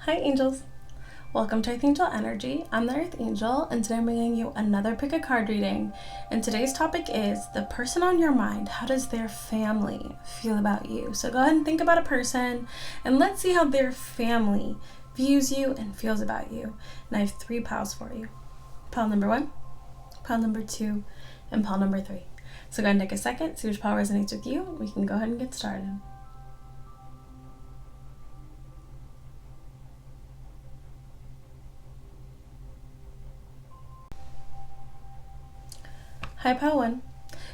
Hi angels, welcome to Earth Angel Energy. I'm the Earth Angel and today I'm bringing you another pick a card reading, and today's topic is the person on your mind. How does their family feel about you? So go ahead and think about a person and let's see how their family views you and feels about you. And I have 3 piles for you. Pile number 1, pile number 2, and pile number 3. So go ahead and take a second, see which pile resonates with you. We can go ahead and get started. Hi, pile 1.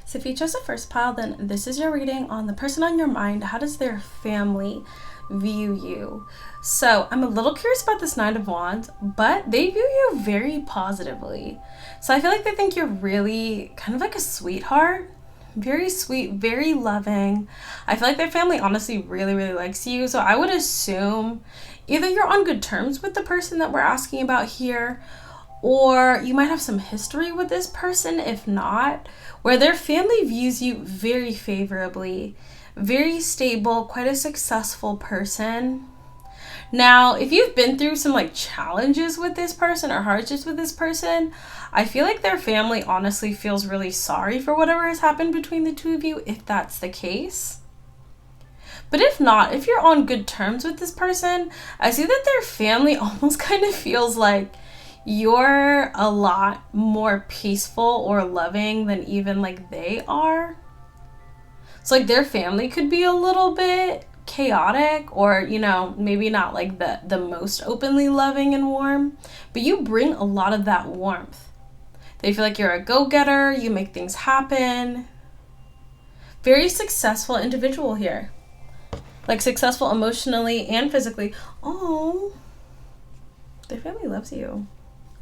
So if you chose the first pile, then this is your reading on the person on your mind. How does their family view you? So I'm a little curious about this 9 of Wands, but they view you very positively. So I feel like they think you're really kind of like a sweetheart. Very sweet, very loving. I feel like their family honestly really likes you. So I would assume either you're on good terms with the person that we're asking about here, or you might have some history with this person, if not, where their family views you very favorably, very stable, quite a successful person. Now, if you've been through some like challenges with this person or hardships with this person, I feel like their family honestly feels really sorry for whatever has happened between the two of you, if that's the case. But if not, if you're on good terms with this person, I see that their family almost kind of feels like you're a lot more peaceful or loving than even like they are. So like their family could be a little bit chaotic, or you know, maybe not like the most openly loving and warm, but you bring a lot of that warmth. They feel like you're a go-getter, you make things happen. Very successful individual here. Like successful emotionally and physically. Oh, their family loves you.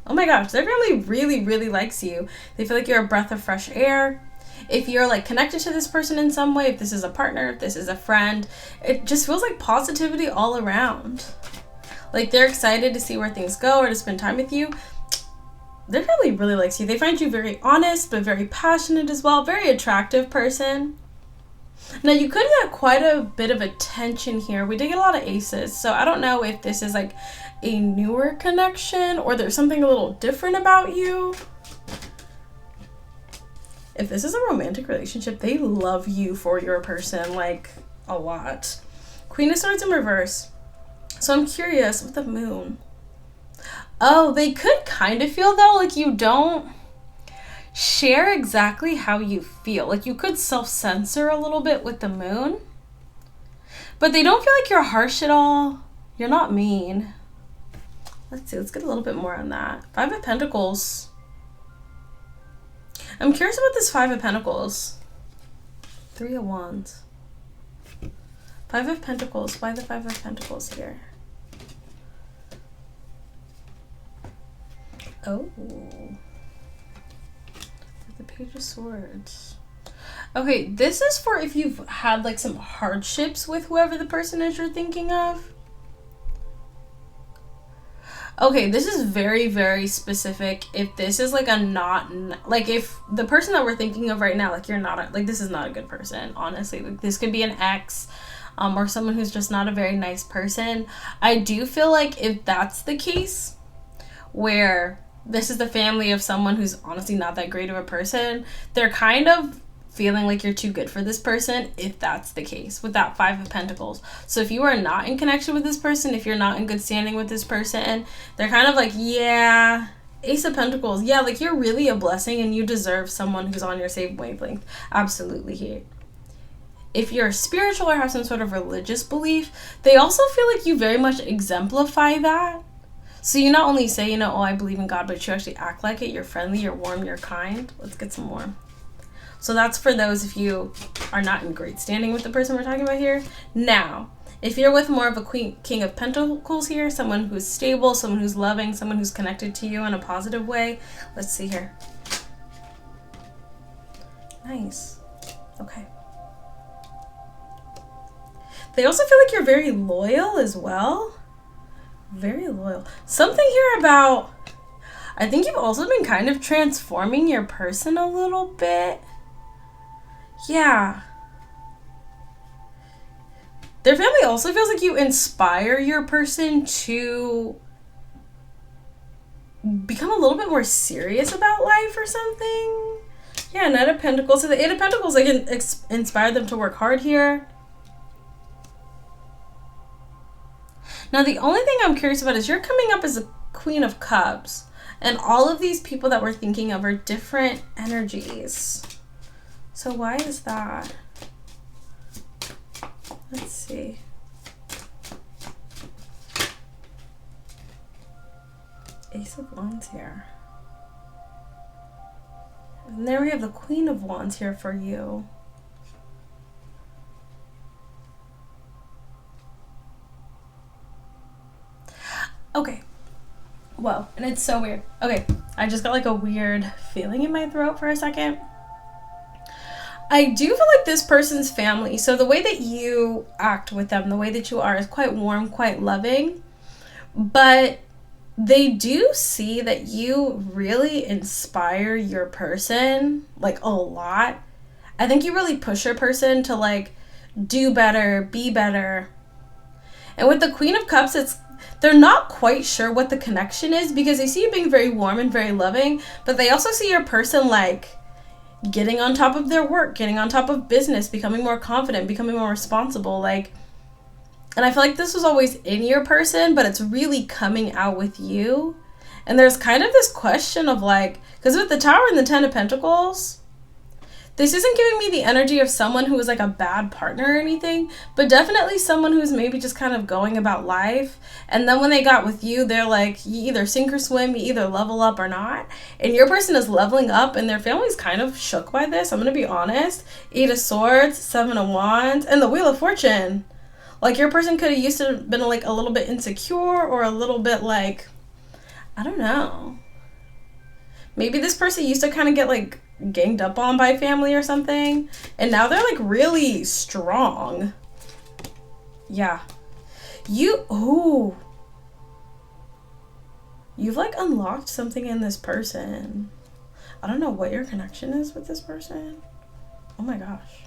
Oh my gosh, their family really likes you. They feel like you're a breath of fresh air. If you're like connected to this person in some way, if this is a partner, if this is a friend, it just feels like positivity all around. Like they're excited to see where things go or to spend time with you. Their family really likes you. They find you very honest, but very passionate as well. Very attractive person. Now you could get quite a bit of attention here. We did get a lot of aces, so I don't know if this is like a newer connection or there's something a little different about you. If this is a romantic relationship, they love you for your person like a lot. Queen of Swords in reverse. So I'm curious with the moon. Oh, they could kind of feel though like you don't share exactly how you feel. Like you could self-censor a little bit with the moon, but they don't feel like you're harsh at all. You're not mean. Let's see, let's get a little bit more on that. 5 of Pentacles. I'm curious about this 5 of Pentacles. 3 of Wands. 5 of Pentacles. Why the 5 of Pentacles here? Oh. The Page of Swords. Okay, this is for if you've had like some hardships with whoever the person is you're thinking of. Okay, this is very specific. If this is like a not, like if the person that we're thinking of right now, like you're not, like this is not a good person, honestly. Like this could be an ex, or someone who's just not a very nice person. I do feel like if that's the case, where this is the family of someone who's honestly not that great of a person, they're kind of feeling like you're too good for this person if that's the case with that 5 of Pentacles. So if you are not in connection with this person, if you're not in good standing with this person, they're kind of like, yeah, Ace of Pentacles, yeah, like you're really a blessing and you deserve someone who's on your same wavelength. Absolutely here. If you're spiritual or have some sort of religious belief, they also feel like you very much exemplify that. So you not only say, you know, oh, I believe in God, but you actually act like it. You're friendly, you're warm, you're kind. Let's get some more. So that's for those if you are not in great standing with the person we're talking about here. Now, if you're with more of a King of Pentacles here, someone who's stable, someone who's loving, someone who's connected to you in a positive way, let's see here. Nice. Okay. They also feel like you're very loyal as well. Very loyal. Something here about, I think you've also been kind of transforming your person a little bit. Yeah. Their family also feels like you inspire your person to become a little bit more serious about life or something. Yeah, Knight of Pentacles. So the Eight of Pentacles, I can inspire them to work hard here. Now, the only thing I'm curious about is you're coming up as a Queen of Cups. And all of these people that we're thinking of are different energies. So why is that? Let's see. Ace of Wands here. And there we have the Queen of Wands here for you. Okay. Whoa, and it's so weird. Okay, I just got like a weird feeling in my throat for a second. I do feel like this person's family, so the way that you act with them, the way that you are is quite warm, quite loving, but they do see that you really inspire your person, like a lot. I think you really push your person to like do better, be better. And with the Queen of Cups, they're not quite sure what the connection is because they see you being very warm and very loving, but they also see your person like getting on top of their work, getting on top of business, becoming more confident, becoming more responsible, like, and I feel like this was always in your person, but it's really coming out with you. And there's kind of this question of like, because with the Tower and the Ten of Pentacles, this isn't giving me the energy of someone who is like a bad partner or anything, but definitely someone who's maybe just kind of going about life. And then when they got with you, they're like, you either sink or swim, you either level up or not. And your person is leveling up and their family's kind of shook by this. I'm going to be honest. Eight of Swords, Seven of Wands, and the Wheel of Fortune. Like your person could have used to have been like a little bit insecure or a little bit like, I don't know. Maybe this person used to kind of get like ganged up on by family or something, and now they're like really strong. Yeah. You've like unlocked something in this person. I don't know what your connection is with this person. Oh my gosh.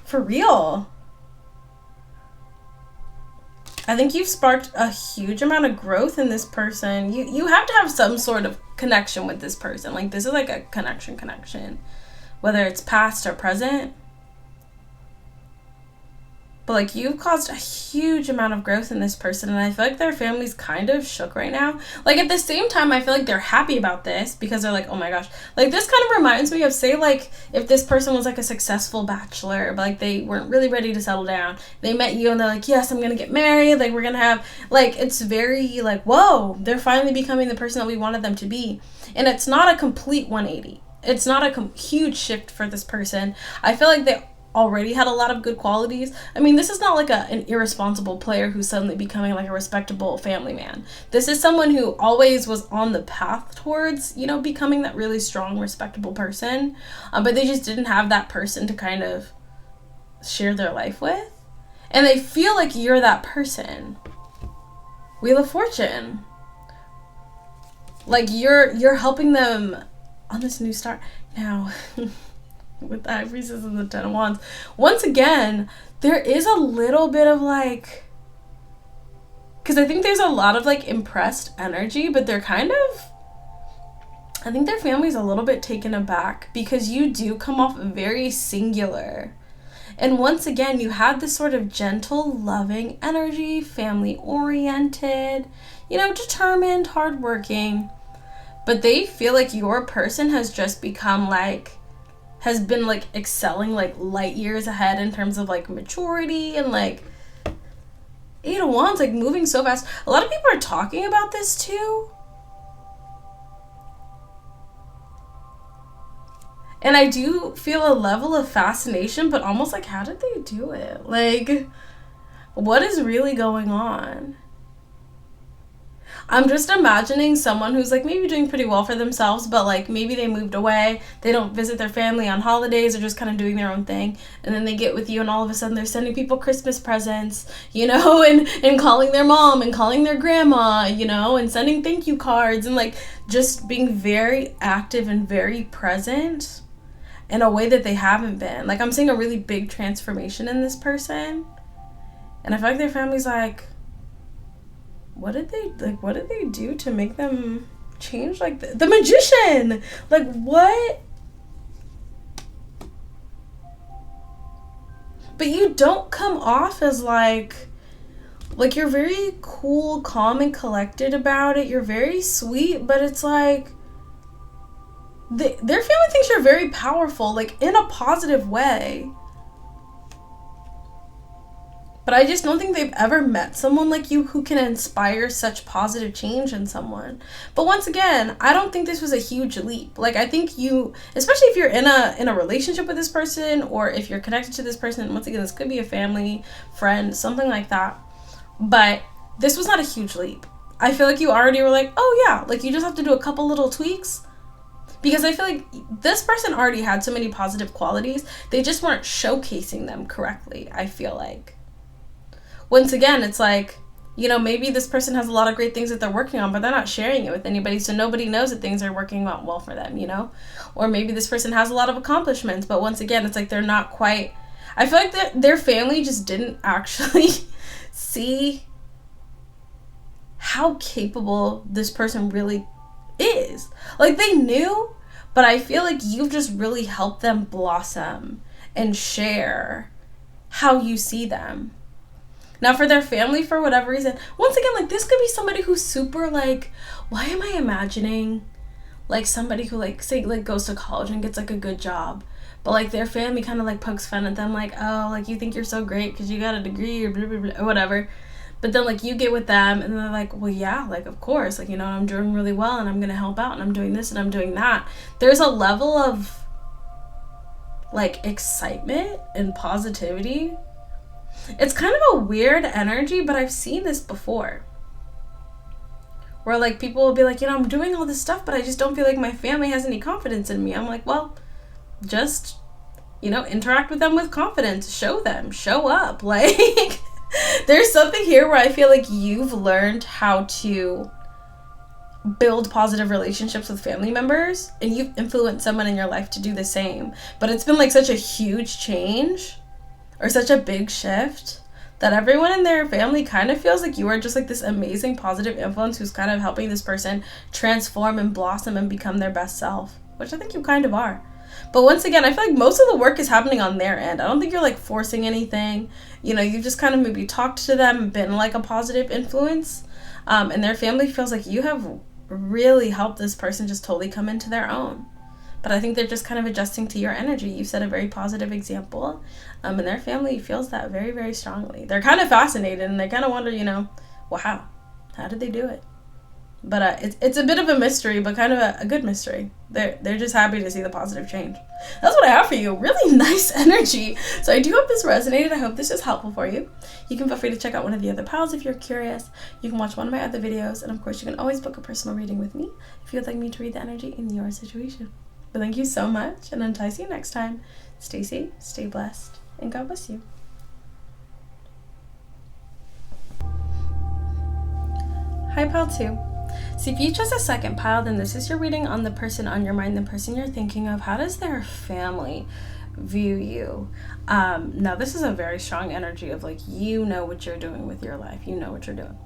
For real. I think you've sparked a huge amount of growth in this person. You have to have some sort of connection with this person. Like this is like a connection. Whether it's past or present. But like you've caused a huge amount of growth in this person, and I feel like their family's kind of shook right now. Like at the same time, I feel like they're happy about this because they're like, oh my gosh. Like this kind of reminds me of, say, like if this person was like a successful bachelor, but like they weren't really ready to settle down. They met you and they're like, yes, I'm gonna get married. Like we're gonna have, like, it's very like, whoa, they're finally becoming the person that we wanted them to be. And it's not a complete 180. It's not a huge shift for this person. I feel like they already had a lot of good qualities. I mean, this is not like an irresponsible player who's suddenly becoming like a respectable family man. This is someone who always was on the path towards, you know, becoming that really strong, respectable person. But they just didn't have that person to kind of share their life with. And they feel like you're that person. Wheel of Fortune. Like you're helping them on this new start. Now, with the High Priestess and the Ten of Wands, once again, there is a little bit of like, because I think there's a lot of like impressed energy, but they're kind of, I think their family's a little bit taken aback because you do come off very singular. And once again, you had this sort of gentle, loving energy, family oriented, you know, determined, hardworking, but they feel like your person has just become like, has been like excelling like light years ahead in terms of like maturity and like Eight of Wands, like moving so fast. A lot of people are talking about this too. And I do feel a level of fascination, but almost like, how did they do it? Like, what is really going on? I'm just imagining someone who's like maybe doing pretty well for themselves, but like maybe they moved away, they don't visit their family on holidays, or just kind of doing their own thing, and then they get with you and all of a sudden they're sending people Christmas presents, you know, and calling their mom and calling their grandma, you know, and sending thank you cards and like just being very active and very present. in a way that they haven't been. Like, I'm seeing a really big transformation in this person. And I feel like their family's like, what did they do to make them change? Like, the magician! Like, what? But you don't come off as like you're very cool, calm, and collected about it. You're very sweet, but it's like their family thinks you're very powerful, like in a positive way. But I just don't think they've ever met someone like you who can inspire such positive change in someone. But once again, I don't think this was a huge leap. Like, I think you, especially if you're in a relationship with this person, or if you're connected to this person, once again, this could be a family, friend, something like that. But this was not a huge leap. I feel like you already were like, oh yeah, like you just have to do a couple little tweaks. Because I feel like this person already had so many positive qualities. They just weren't showcasing them correctly, I feel like. Once again, it's like, you know, maybe this person has a lot of great things that they're working on, but they're not sharing it with anybody, so nobody knows that things are working out well for them, you know? Or maybe this person has a lot of accomplishments, but once again, it's like they're not quite... I feel like their family just didn't actually see how capable this person really is. Like, they knew, but I feel like you've just really helped them blossom and share how you see them. Now, for their family, for whatever reason, once again, like, this could be somebody who's super, like, why am I imagining, like, somebody who, like, say, like, goes to college and gets, like, a good job, but, like, their family kind of, like, pokes fun at them, like, oh, like, you think you're so great because you got a degree or blah, blah, blah, or whatever, but then, like, you get with them, and they're like, well, yeah, like, of course, like, you know, I'm doing really well, and I'm gonna help out, and I'm doing this, and I'm doing that. There's a level of, like, excitement and positivity. It's kind of a weird energy, but I've seen this before. Where, like, people will be like, you know, I'm doing all this stuff, but I just don't feel like my family has any confidence in me. I'm like, well, just, you know, interact with them with confidence. Show them. Show up. Like, there's something here where I feel like you've learned how to build positive relationships with family members, and you've influenced someone in your life to do the same. But it's been, like, such a huge change, or such a big shift, that everyone in their family kind of feels like you are just like this amazing positive influence who's kind of helping this person transform and blossom and become their best self, which I think you kind of are. But once again, I feel like most of the work is happening on their end. I don't think you're like forcing anything. You know, you've just kind of maybe talked to them, been like a positive influence, and their family feels like you have really helped this person just totally come into their own. But I think they're just kind of adjusting to your energy. You've set a very positive example. And their family feels that very, very strongly. They're kind of fascinated, and they kind of wonder, you know, well, how did they do it? But it's a bit of a mystery, but kind of a good mystery. They're just happy to see the positive change. That's what I have for you. Really nice energy. So I do hope this resonated. I hope this is helpful for you. You can feel free to check out one of the other piles if you're curious. You can watch one of my other videos. And of course, you can always book a personal reading with me if you would like me to read the energy in your situation. But thank you so much, and until I see you next time, stay safe, stay blessed, and God bless you. Hi, Pile 2. So if you chose a second pile, then this is your reading on the person on your mind, the person you're thinking of. How does their family view you? Now, this is a very strong energy of, like, you know what you're doing with your life. You know what you're doing.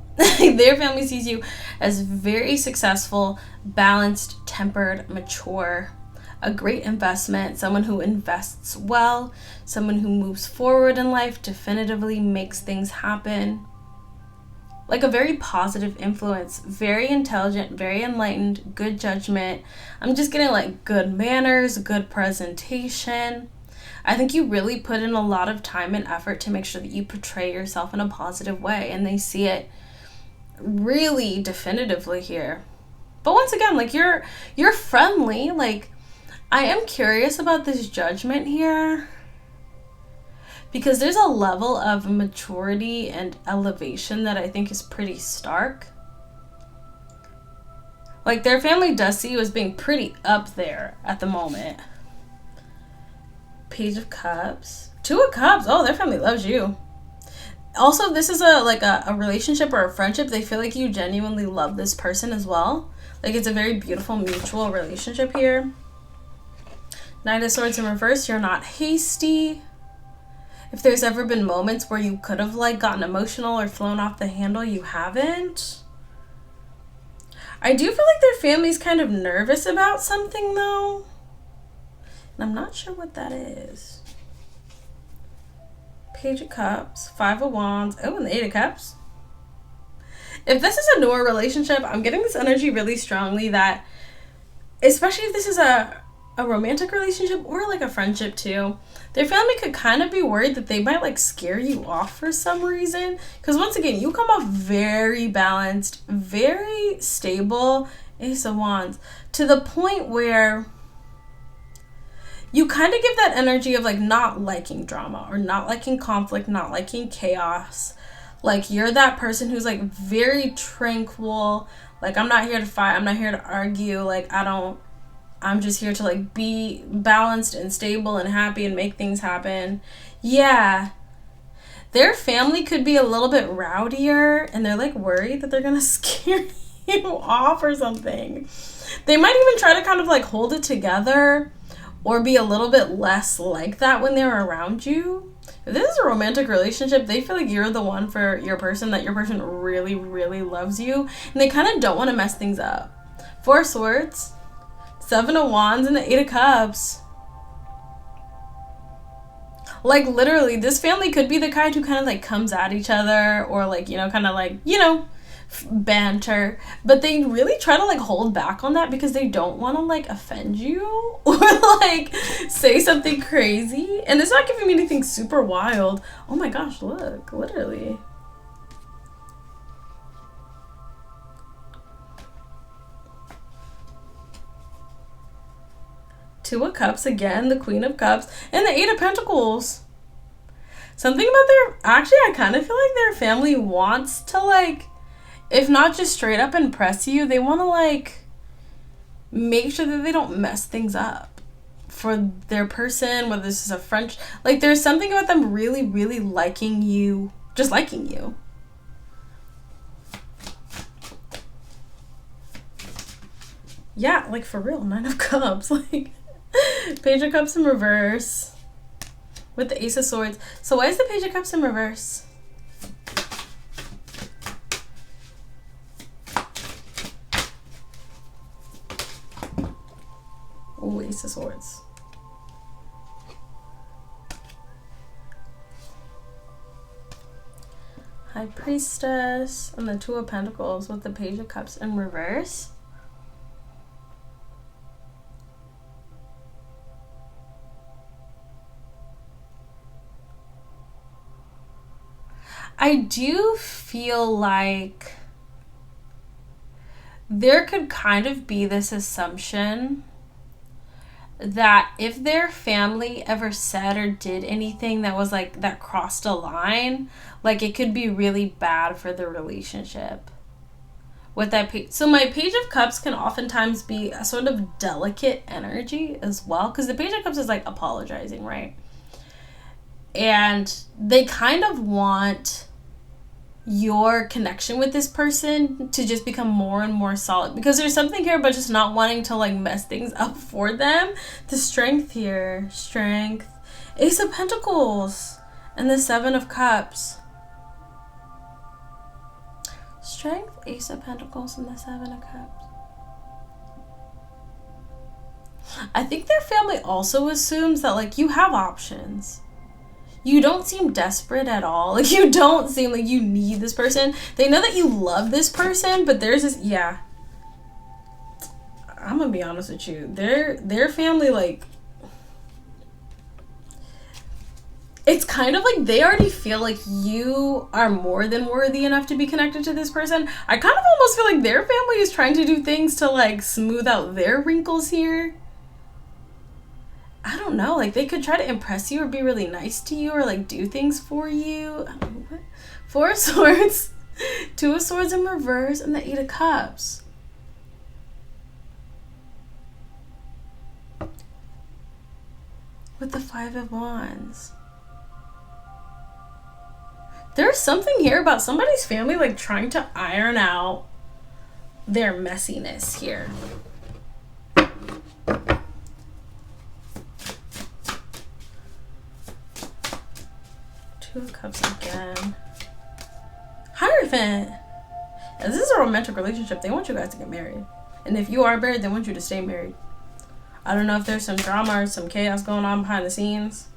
Their family sees you as very successful, balanced, tempered, mature, a great investment, someone who invests well, someone who moves forward in life, definitively makes things happen. Like a very positive influence, very intelligent, very enlightened, good judgment. I'm just getting like good manners, good presentation. I think you really put in a lot of time and effort to make sure that you portray yourself in a positive way, and they see it really definitively here. But once again, like you're friendly, like I am curious about this judgment here, because there's a level of maturity and elevation that I think is pretty stark. Like their family does see you as being pretty up there at the moment. Page of Cups. Two of Cups. Oh, their family loves you. Also, this is a relationship or a friendship. They feel like you genuinely love this person as well. Like it's a very beautiful mutual relationship here. Knight of Swords in reverse, you're not hasty. If there's ever been moments where you could have like gotten emotional or flown off the handle, you haven't. I do feel like their family's kind of nervous about something though. And I'm not sure what that is. Page of Cups, Five of Wands, oh, and the Eight of Cups. If this is a newer relationship, I'm getting this energy really strongly that, especially if this is a romantic relationship or like a friendship too, their family could kind of be worried that they might like scare you off for some reason. Because once again, you come off very balanced, very stable, Ace of Wands, to the point where you kind of give that energy of like not liking drama or not liking conflict, not liking chaos. Like you're that person who's like very tranquil. Like, I'm not here to fight. I'm not here to argue. Like, I'm just here to like be balanced and stable and happy and make things happen. Yeah. Their family could be a little bit rowdier and they're like worried that they're going to scare you off or something. They might even try to kind of like hold it together or be a little bit less like that when they're around you. If this is a romantic relationship, they feel like you're the one for your person, that your person really, really loves you. And they kind of don't want to mess things up. Four of Swords, Seven of Wands, and the Eight of Cups. Like, literally, this family could be the kind who kind of, like, comes at each other or, like, you know, kind of, like, you know, banter. But they really try to, like, hold back on that because they don't want to, like, offend you or, like, say something crazy. And it's not giving me anything super wild. Oh, my gosh, look. Literally. Two of Cups again, the Queen of Cups, and the Eight of Pentacles. Something about I kind of feel like their family wants to, like, if not just straight up impress you, they want to, like, make sure that they don't mess things up for their person, whether this is a French, like, there's something about them really, really liking you, just liking you. Yeah, like, for real, Nine of Cups, like, Page of Cups in reverse with the Ace of Swords. So why is the Page of Cups in reverse? Oh, Ace of Swords. High Priestess and the Two of Pentacles with the Page of Cups in reverse. I do feel like there could kind of be this assumption that if their family ever said or did anything that was like, that crossed a line, like it could be really bad for the relationship. With that so my Page of Cups can oftentimes be a sort of delicate energy as well, because the Page of Cups is like apologizing, right? And they kind of want your connection with this person to just become more and more solid, because there's something here about just not wanting to like mess things up for them. The Strength here, Strength, Ace of Pentacles, and the Seven of Cups. Strength, Ace of Pentacles, and the Seven of Cups. I think their family also assumes that like you have options. You don't seem desperate at all. Like, you don't seem like you need this person. They know that you love this person, but there's this, yeah. I'm gonna be honest with you. Their family, like, it's kind of like they already feel like you are more than worthy enough to be connected to this person. I kind of almost feel like their family is trying to do things to, like, smooth out their wrinkles here. I don't know, like they could try to impress you or be really nice to you or like do things for you. What? Four of Swords, Two of Swords in reverse, and the Eight of Cups. With the Five of Wands. There's something here about somebody's family like trying to iron out their messiness here. Cups again. Hierophant. And this is a romantic relationship. They want you guys to get married. And if you are married, they want you to stay married. I don't know if there's some drama or some chaos going on behind the scenes.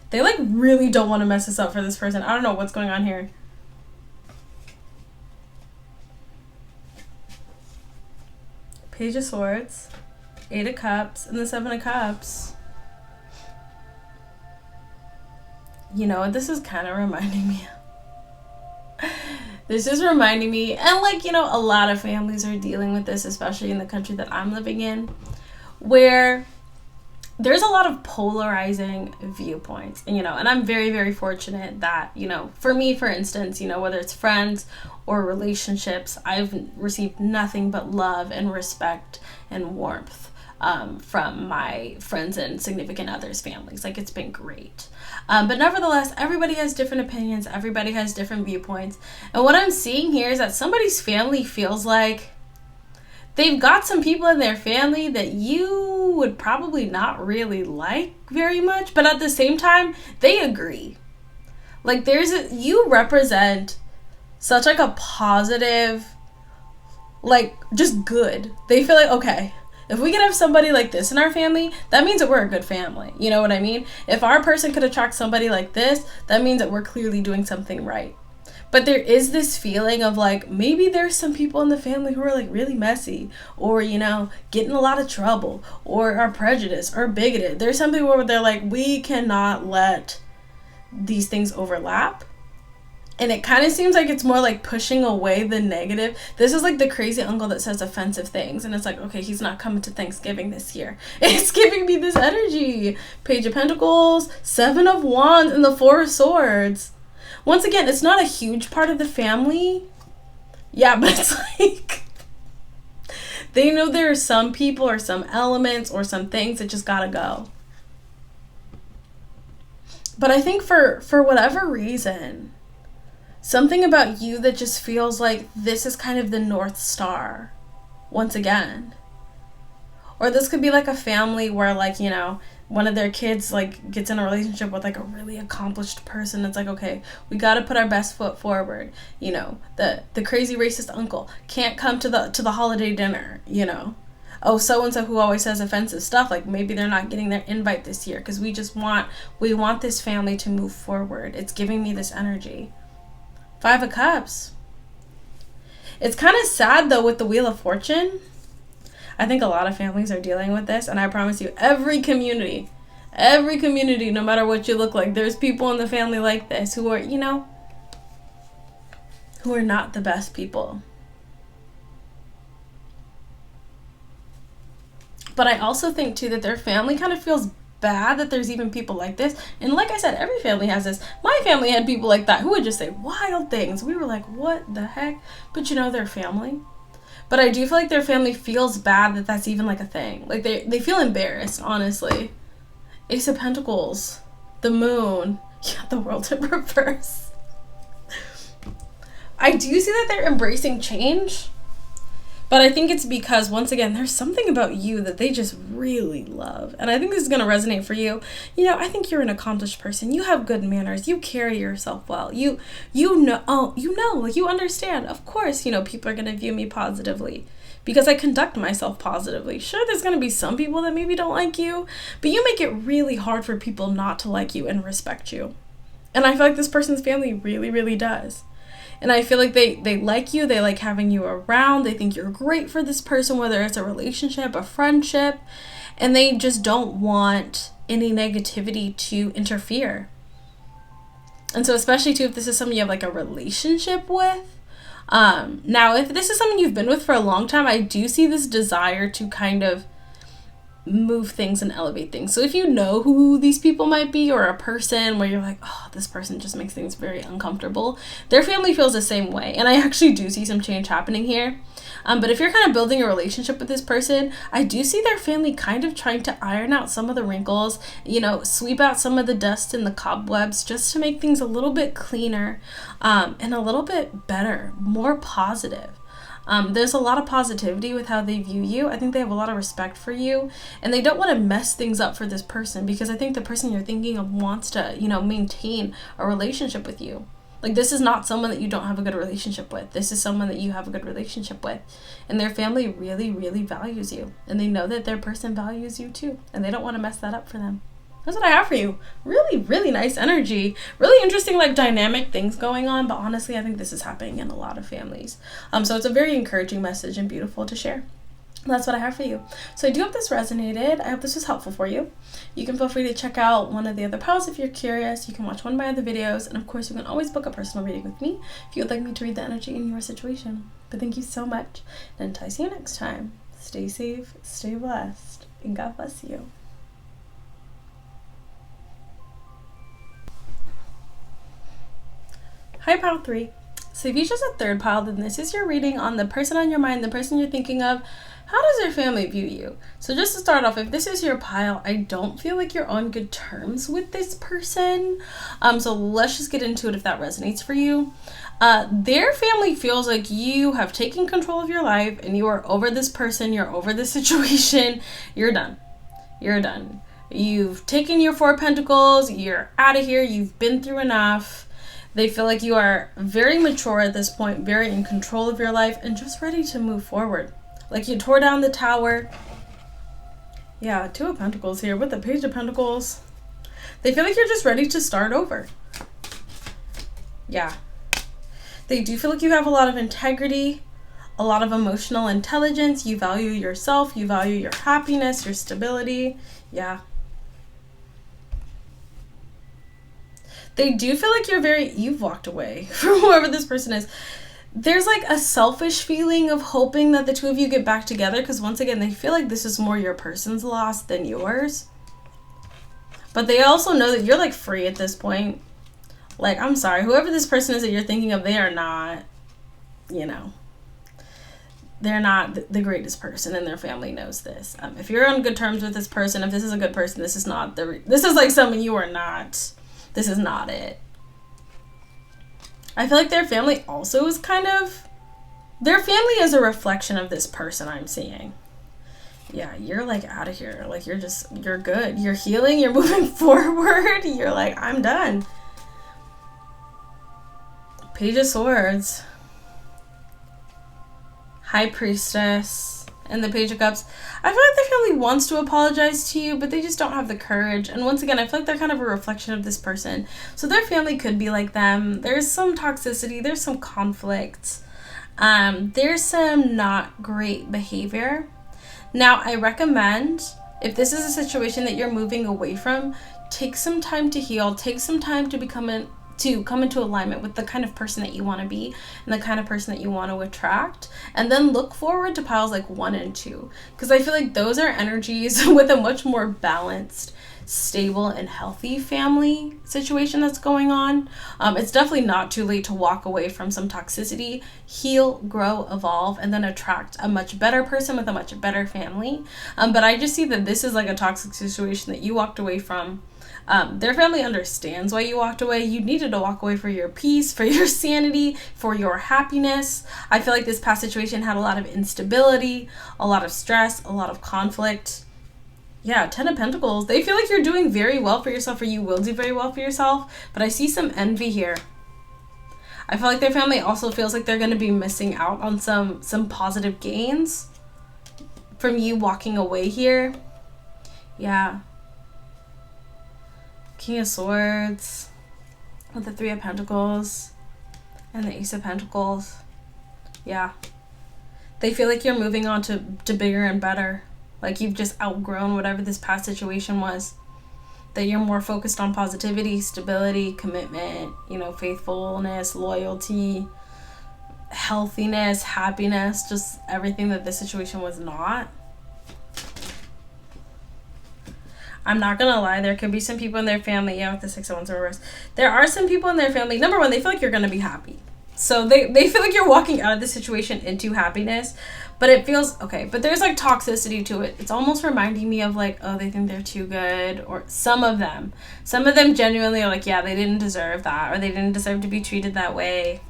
They like really don't want to mess this up for this person. I don't know what's going on here. Page of Swords, 8 of Cups, and the 7 of Cups. You know what this is kind of reminding me of? This is reminding me, and like, you know, a lot of families are dealing with this, especially in the country that I'm living in, where there's a lot of polarizing viewpoints. And, you know, and I'm very, very fortunate that, you know, for me, for instance, you know, whether it's friends or relationships, I've received nothing but love and respect and warmth from my friends and significant others' families. Like, it's been great. But nevertheless, everybody has different opinions. Everybody has different viewpoints. And what I'm seeing here is that somebody's family feels like they've got some people in their family that you would probably not really like very much. But at the same time, they agree. Like, you represent such like a positive, like, just good. They feel like, okay, if we could have somebody like this in our family, that means that we're a good family. You know what I mean? If our person could attract somebody like this, that means that we're clearly doing something right. But there is this feeling of like, maybe there's some people in the family who are like really messy, or, you know, get in a lot of trouble, or are prejudiced or bigoted. There's some people where they're like, we cannot let these things overlap. And it kind of seems like it's more like pushing away the negative. This is like the crazy uncle that says offensive things. And it's like, okay, he's not coming to Thanksgiving this year. It's giving me this energy. Page of Pentacles, 7 of Wands, and the 4 of Swords. Once again, it's not a huge part of the family. Yeah, but it's like, they know there are some people or some elements or some things that just gotta go. But I think for whatever reason, something about you that just feels like this is kind of the North Star once again. Or this could be like a family where, like, you know, one of their kids like gets in a relationship with like a really accomplished person. It's like, okay, we got to put our best foot forward. You know, the crazy racist uncle can't come to the holiday dinner, you know. Oh, so-and-so who always says offensive stuff, like maybe they're not getting their invite this year because we want this family to move forward. It's giving me this energy. 5 of Cups. It's kind of sad though with the Wheel of Fortune. I think a lot of families are dealing with this, and I promise you, every community, no matter what you look like, there's people in the family like this who are, you know, who are not the best people. But I also think too that their family kind of feels bad that there's even people like this. And like I said, every family has this. My family had people like that who would just say wild things. We were like, what the heck? But you know, they're family. But I do feel like their family feels bad that that's even like a thing. Like they feel embarrassed, honestly. Ace of Pentacles, the Moon, yeah, the World in reverse. I do see that they're embracing change. But I think it's because, once again, there's something about you that they just really love. And I think this is going to resonate for you. You know, I think you're an accomplished person. You have good manners. You carry yourself well. You know, like you understand. Of course, you know, people are going to view me positively because I conduct myself positively. Sure, there's going to be some people that maybe don't like you, but you make it really hard for people not to like you and respect you. And I feel like this person's family really, really does. And I feel like they like you, they like having you around, they think you're great for this person, whether it's a relationship, a friendship, and they just don't want any negativity to interfere. And so especially too, if this is someone you have like a relationship with, now if this is someone you've been with for a long time, I do see this desire to kind of move things and elevate things. So if you know who these people might be, or a person where you're like, oh, this person just makes things very uncomfortable, their family feels the same way. And I actually do see some change happening here. But if you're kind of building a relationship with this person, I do see their family kind of trying to iron out some of the wrinkles, you know, sweep out some of the dust and the cobwebs just to make things a little bit cleaner, and a little bit better, more positive. There's a lot of positivity with how they view you. I think they have a lot of respect for you, and they don't want to mess things up for this person, because I think the person you're thinking of wants to, maintain a relationship with you. Like, this is not someone that you don't have a good relationship with. This is someone that you have a good relationship with. And their family really, really values you. And they know that their person values you too. And they don't want to mess that up for them. That's what I have for you. Really, really nice energy. Really interesting, like, dynamic things going on. But honestly, I think this is happening in a lot of families. So it's a very encouraging message and beautiful to share. That's what I have for you. So I do hope this resonated. I hope this was helpful for you. You can feel free to check out one of the other piles if you're curious. You can watch one of my other videos. And of course, you can always book a personal reading with me if you would like me to read the energy in your situation. But thank you so much. And until I see you next time, stay safe, stay blessed, and God bless you. Hi, pile 3. So if you chose a third pile, then this is your reading on the person on your mind, the person you're thinking of. How does your family view you? So just to start off, if this is your pile, I don't feel like you're on good terms with this person. So let's just get into it if that resonates for you. Their family feels like you have taken control of your life and you are over this person, you're over this situation, you're done. You're done. You've taken your 4 pentacles, you're out of here, you've been through enough. They feel like you are very mature at this point, very in control of your life, and just ready to move forward. Like, you tore down the tower. Yeah, 2 of Pentacles here with the Page of Pentacles. They feel like you're just ready to start over. Yeah. They do feel like you have a lot of integrity, a lot of emotional intelligence. You value yourself. You value your happiness, your stability. Yeah. They do feel like you've walked away from whoever this person is. There's like a selfish feeling of hoping that the 2 of you get back together, because once again, they feel like this is more your person's loss than yours. But they also know that you're like free at this point. Like, I'm sorry, whoever this person is that you're thinking of, they are not, they're not the greatest person, and their family knows this. If you're on good terms with this person, if this is a good person, this is not this is like someone you are not. This is not it. I feel like their family also is their family is a reflection of this person I'm seeing. Yeah, you're like out of here. Like, you're good. You're healing. You're moving forward. You're like, I'm done. Page of Swords. High Priestess. And the Page of Cups. I feel like their family wants to apologize to you, but they just don't have the courage. And once again, I feel like they're kind of a reflection of this person. So their family could be like them. There's some toxicity. There's some conflict. There's some not great behavior. Now, I recommend, if this is a situation that you're moving away from, take some time to heal. Take some time to come into alignment with the kind of person that you want to be and the kind of person that you want to attract, and then look forward to piles like 1 and 2, because I feel like those are energies with a much more balanced, stable, and healthy family situation that's going on. It's definitely not too late to walk away from some toxicity, heal, grow, evolve, and then attract a much better person with a much better family. But I just see that this is like a toxic situation that you walked away from. Their family understands why you walked away. You needed to walk away for your peace, for your sanity, for your happiness. I feel like this past situation had a lot of instability, a lot of stress, a lot of conflict. Yeah, 10 of Pentacles. They feel like you're doing very well for yourself, or you will do very well for yourself. But I see some envy here. I feel like their family also feels like they're going to be missing out on some positive gains from you walking away here. Yeah. King of Swords with the 3 of Pentacles and the Ace of Pentacles. Yeah. They feel like you're moving on to bigger and better. Like, you've just outgrown whatever this past situation was. That you're more focused on positivity, stability, commitment, faithfulness, loyalty, healthiness, happiness, just everything that this situation was not. I'm not gonna lie, there could be some people in their family, with the 6 of Wands in reverse. There are some people in their family, number one, they feel like you're gonna be happy. So they feel like you're walking out of the situation into happiness, but it feels, okay, but there's like toxicity to it. It's almost reminding me of like, oh, they think they're too good, or some of them genuinely are like, yeah, they didn't deserve that, or they didn't deserve to be treated that way.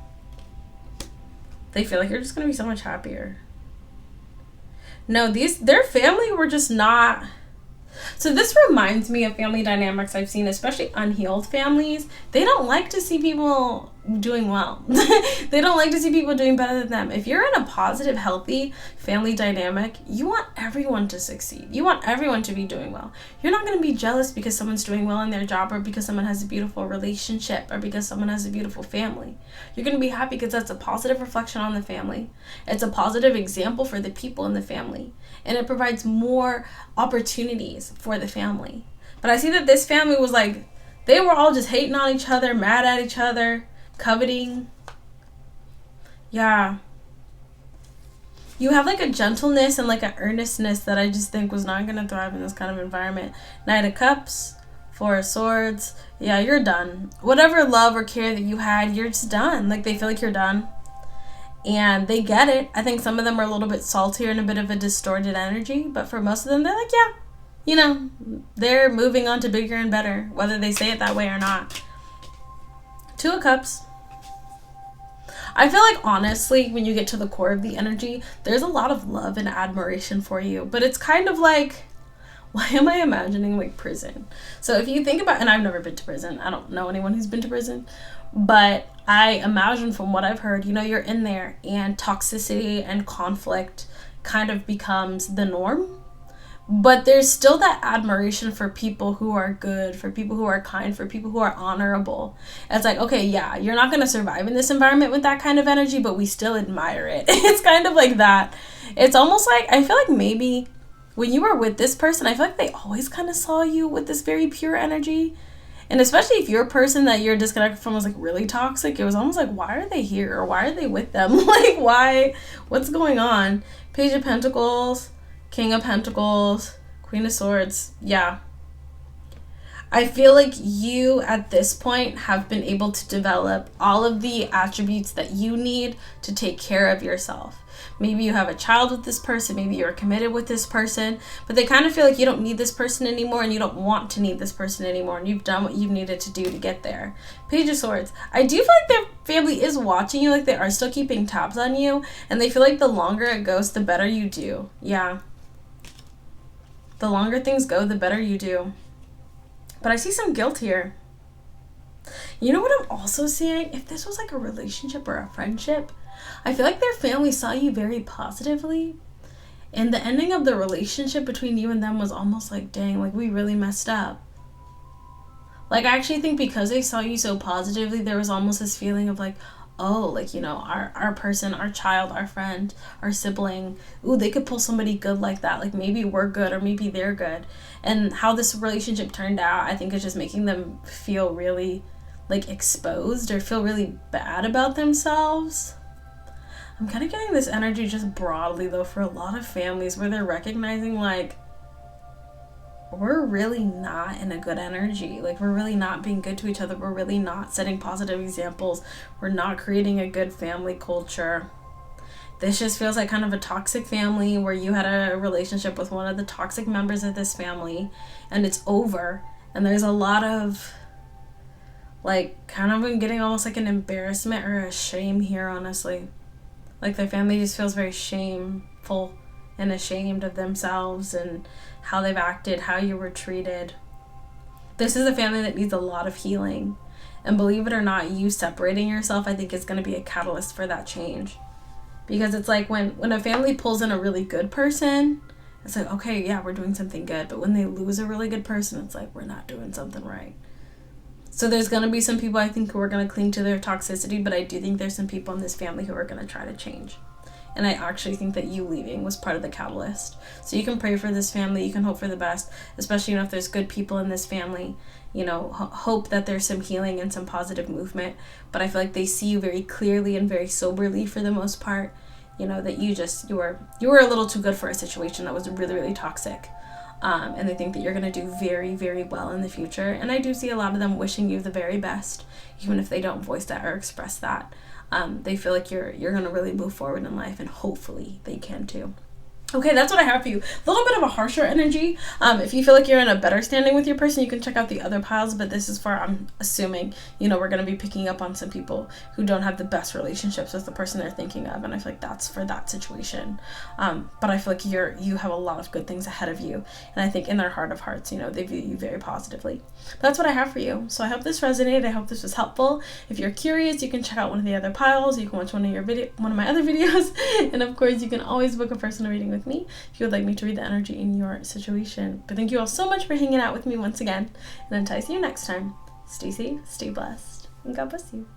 They feel like you're just going to be so much happier. No, their family were just not. So this reminds me of family dynamics I've seen, especially unhealed families. They don't like to see people doing well. They don't like to see people doing better than them. If you're in a positive, healthy family dynamic, you want everyone to succeed. You want everyone to be doing well. You're not going to be jealous because someone's doing well in their job, or because someone has a beautiful relationship, or because someone has a beautiful family. You're going to be happy because that's a positive reflection on the family. It's a positive example for the people in the family. And it provides more opportunities for the family. But I see that this family was like, they were all just hating on each other, mad at each other, coveting. Yeah. You have like a gentleness and like an earnestness that I just think was not going to thrive in this kind of environment. Knight of Cups, Four of Swords. Yeah, you're done. Whatever love or care that you had, you're just done. Like, they feel like you're done. And they get it. I think some of them are a little bit saltier and a bit of a distorted energy. But for most of them, they're like, yeah, you know, they're moving on to bigger and better, whether they say it that way or not. Two of Cups. I feel like, honestly, when you get to the core of the energy, there's a lot of love and admiration for you. But it's kind of like, why am I imagining like prison? So if you think about, and I've never been to prison. I don't know anyone who's been to prison. But I imagine from what I've heard, you know, you're in there and toxicity and conflict kind of becomes the norm. But there's still that admiration for people who are good, for people who are kind, for people who are honorable. It's like, okay, yeah, you're not going to survive in this environment with that kind of energy, but we still admire it. It's kind of like that. It's almost like, I feel like maybe when you were with this person, I feel like they always kind of saw you with this very pure energy. And especially if you're a person that you're disconnected from was like really toxic, it was almost like, why are they here? Or why are they with them? Like, why? What's going on? Page of Pentacles, King of Pentacles, Queen of Swords. Yeah. I feel like you at this point have been able to develop all of the attributes that you need to take care of yourself. Maybe you have a child with this person, maybe you're committed with this person, but they kind of feel like you don't need this person anymore and you don't want to need this person anymore, and you've done what you needed to do to get there. Page of Swords. I do feel like their family is watching you, like they are still keeping tabs on you, and they feel like the longer it goes, the better you do. Yeah. The longer things go, the better you do. But I see some guilt here. You know what I'm also seeing? If this was like a relationship or a friendship, I feel like their family saw you very positively. And the ending of the relationship between you and them was almost like, dang, like we really messed up. Like, I actually think because they saw you so positively, there was almost this feeling of like, oh, like, you know, our person, our child, our friend, our sibling, ooh, they could pull somebody good like that. Like, maybe we're good or maybe they're good. And how this relationship turned out, I think, is just making them feel really, like, exposed or feel really bad about themselves. I'm kind of getting this energy just broadly, though, for a lot of families where they're recognizing, like, we're really not in a good energy. Like, we're really not being good to each other. We're really not setting positive examples. We're not creating a good family culture. This just feels like kind of a toxic family where you had a relationship with one of the toxic members of this family and it's over. And there's a lot of, like, kind of getting almost like an embarrassment or a shame here, honestly. Like, their family just feels very shameful and ashamed of themselves and how they've acted, how you were treated. This is a family that needs a lot of healing. And believe it or not, you separating yourself, I think, is going to be a catalyst for that change. Because it's like when a family pulls in a really good person, it's like, okay, yeah, we're doing something good. But when they lose a really good person, it's like, we're not doing something right. So there's going to be some people, I think, who are going to cling to their toxicity, but I do think there's some people in this family who are going to try to change. And I actually think that you leaving was part of the catalyst. So you can pray for this family. You can hope for the best, especially, you know, if there's good people in this family. You know, hope that there's some healing and some positive movement. But I feel like they see you very clearly and very soberly for the most part. You know, that you were a little too good for a situation that was really, really toxic. And they think that you're going to do very, very well in the future. And I do see a lot of them wishing you the very best, even if they don't voice that or express that. They feel like you're going to really move forward in life, and hopefully they can too. Okay, that's what I have for you. A little bit of a harsher energy. If you feel like you're in a better standing with your person, you can check out the other piles, but this is for, I'm assuming, we're going to be picking up on some people who don't have the best relationships with the person they're thinking of, and I feel like that's for that situation. But I feel like you have a lot of good things ahead of you, and I think in their heart of hearts, they view you very positively. That's what I have for you. So I hope this resonated. I hope this was helpful. If you're curious, you can check out one of the other piles. You can watch one of my other videos, and of course, you can always book a personal reading with me if you would like me to read the energy in your situation. But thank you all so much for hanging out with me once again, and until I see you next time, stay safe, stay blessed, and God bless you.